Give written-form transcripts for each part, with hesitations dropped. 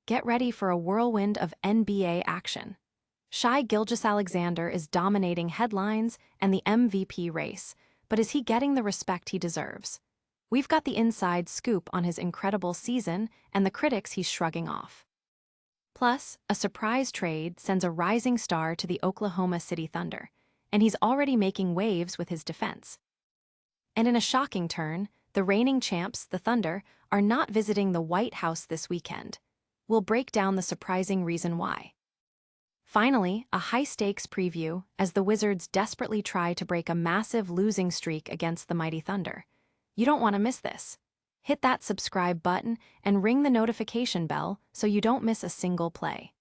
Get ready for a whirlwind of NBA action. Shai Gilgeous-Alexander is dominating headlines and the MVP race, but is he getting the respect he deserves? We've got the inside scoop on his incredible season and the critics he's shrugging off. Plus, a surprise trade sends a rising star to the Oklahoma City Thunder, and he's already making waves with his defense. And in a shocking turn, the reigning champs, the Thunder, are not visiting the White House this weekend. We'll break down the surprising reason why. Finally, a high-stakes preview as the Wizards desperately try to break a massive losing streak against the mighty Thunder. You don't want to miss this. Hit that subscribe button and ring the notification bell so you don't miss a single play.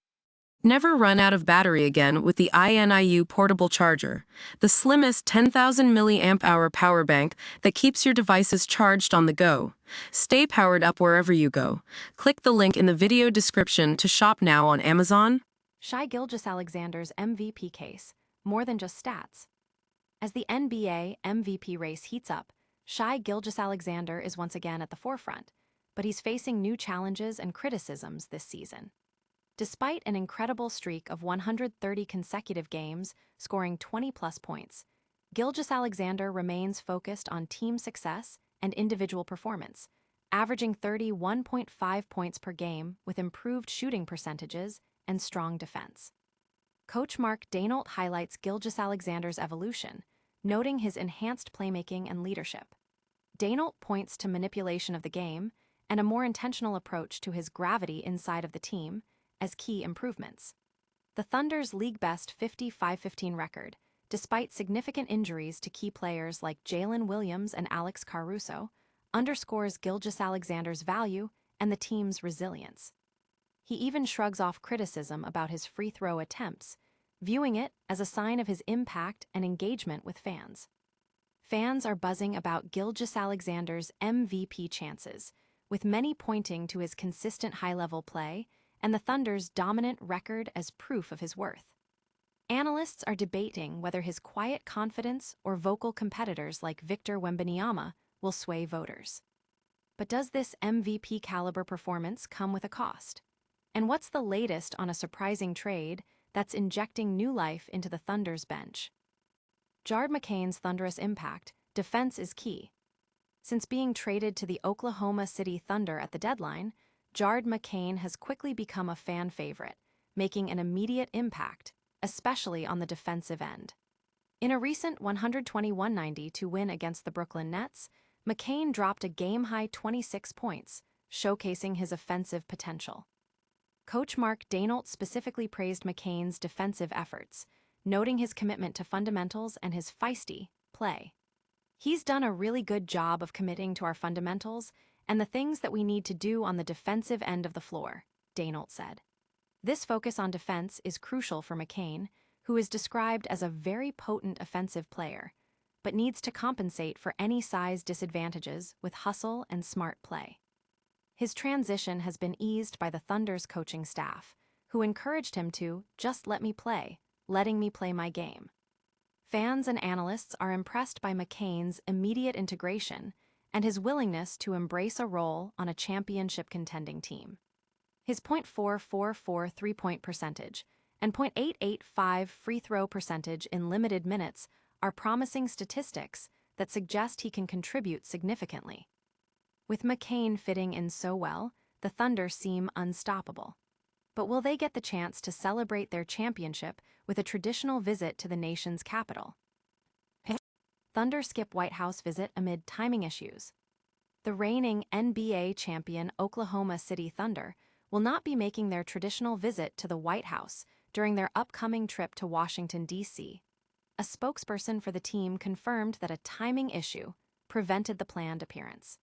Never run out of battery again with the INIU portable charger, the slimmest 10,000 mAh power bank that keeps your devices charged on the go. Stay powered up wherever you go. Click the link in the video description to shop now on Amazon. Shai Gilgeous-Alexander's MVP case, more than just stats. As the NBA MVP race heats up, Shai Gilgeous-Alexander is once again at the forefront, but he's facing new challenges and criticisms this season. Despite an incredible streak of 130 consecutive games, scoring 20-plus points, Gilgeous-Alexander remains focused on team success and individual performance, averaging 31.5 points per game with improved shooting percentages and strong defense. Coach Mark Daigneault highlights Gilgeous-Alexander's evolution, noting his enhanced playmaking and leadership. Daigneault points to manipulation of the game and a more intentional approach to his gravity inside of the team as key improvements. The Thunder's league-best 55-15 record, despite significant injuries to key players like Jalen Williams and Alex Caruso, underscores Gilgeous-Alexander's value and the team's resilience. He even shrugs off criticism about his free throw attempts, viewing it as a sign of his impact and engagement with fans. Fans are buzzing about Gilgeous-Alexander's MVP chances, with many pointing to his consistent high-level play and the Thunder's dominant record as proof of his worth. Analysts are debating whether his quiet confidence or vocal competitors like Victor Wembanyama will sway voters. But does this MVP-caliber performance come with a cost? And what's the latest on a surprising trade that's injecting new life into the Thunder's bench? Jared McCain's thunderous impact, defense is key. Since being traded to the Oklahoma City Thunder at the deadline, Jared McCain has quickly become a fan favorite, making an immediate impact, especially on the defensive end. In a recent 121-92 win against the Brooklyn Nets, McCain dropped a game-high 26 points, showcasing his offensive potential. Coach Mark Daigneault specifically praised McCain's defensive efforts, noting his commitment to fundamentals and his feisty play. He's done a really good job of committing to our fundamentals and the things that we need to do on the defensive end of the floor, Daigneault said. This focus on defense is crucial for McCain, who is described as a very potent offensive player, but needs to compensate for any size disadvantages with hustle and smart play. His transition has been eased by the Thunder's coaching staff, who encouraged him to just let me play, letting me play my game. Fans and analysts are impressed by McCain's immediate integration and his willingness to embrace a role on a championship contending team. His .444 three-point percentage and .885 free throw percentage in limited minutes are promising statistics that suggest he can contribute significantly. With McCain fitting in so well, the Thunder seem unstoppable. But will they get the chance to celebrate their championship with a traditional visit to the nation's capital? Thunder skip White House visit amid timing issues. The reigning NBA champion Oklahoma City Thunder will not be making their traditional visit to the White House during their upcoming trip to Washington, D.C. A spokesperson for the team confirmed that a timing issue prevented the planned appearance.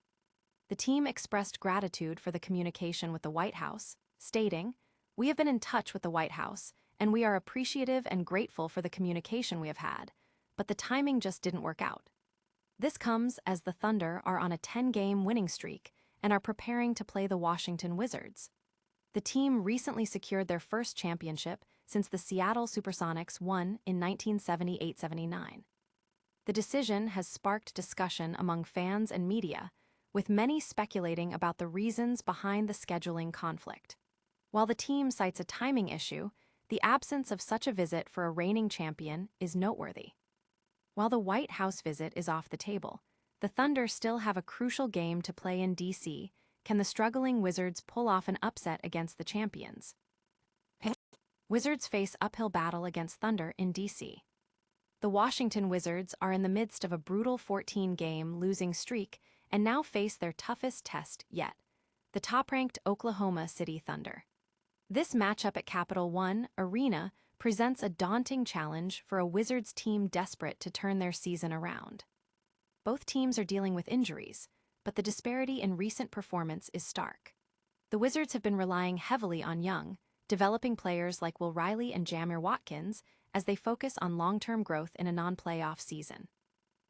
The team expressed gratitude for the communication with the White House, stating, "We have been in touch with the White House, and we are appreciative and grateful for the communication we have had, but the timing just didn't work out." This comes as the Thunder are on a 10-game winning streak and are preparing to play the Washington Wizards. The team recently secured their first championship since the Seattle Supersonics won in 1978-79. The decision has sparked discussion among fans and media, with many speculating about the reasons behind the scheduling conflict. While the team cites a timing issue, the absence of such a visit for a reigning champion is noteworthy. While the White House visit is off the table, the Thunder still have a crucial game to play in D.C. Can the struggling Wizards pull off an upset against the champions? Wizards face uphill battle against Thunder in D.C. The Washington Wizards are in the midst of a brutal 14-game losing streak and now face their toughest test yet, the top-ranked Oklahoma City Thunder. This matchup at Capital One Arena presents a daunting challenge for a Wizards team desperate to turn their season around. Both teams are dealing with injuries, but the disparity in recent performance is stark. The Wizards have been relying heavily on young, developing players like Will Riley and Jamir Watkins as they focus on long-term growth in a non-playoff season.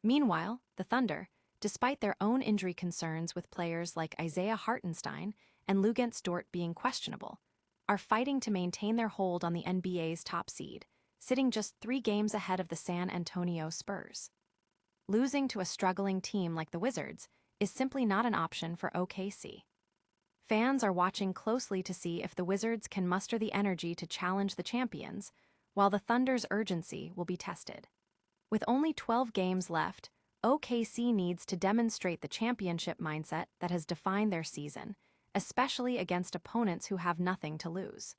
Meanwhile, the Thunder, despite their own injury concerns with players like Isaiah Hartenstein and Luguentz Dort being questionable, are fighting to maintain their hold on the NBA's top seed, sitting just 3 games ahead of the San Antonio Spurs. Losing to a struggling team like the Wizards is simply not an option for OKC. Fans are watching closely to see if the Wizards can muster the energy to challenge the champions, while the Thunder's urgency will be tested. With only 12 games left, OKC needs to demonstrate the championship mindset that has defined their season, especially against opponents who have nothing to lose.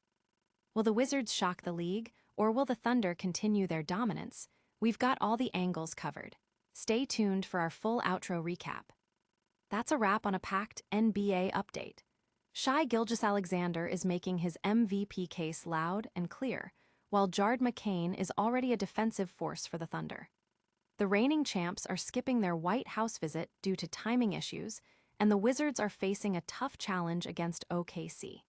Will the Wizards shock the league, or will the Thunder continue their dominance? We've got all the angles covered. Stay tuned for our full outro recap. That's a wrap on a packed NBA update. Shai Gilgeous-Alexander is making his MVP case loud and clear, while Jared McCain is already a defensive force for the Thunder. The reigning champs are skipping their White House visit due to timing issues, and the Wizards are facing a tough challenge against OKC.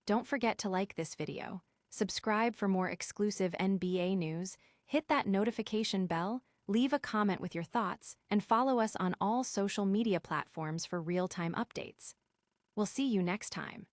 Don't forget to like this video, subscribe for more exclusive NBA news, hit that notification bell, leave a comment with your thoughts, and follow us on all social media platforms for real-time updates. We'll see you next time.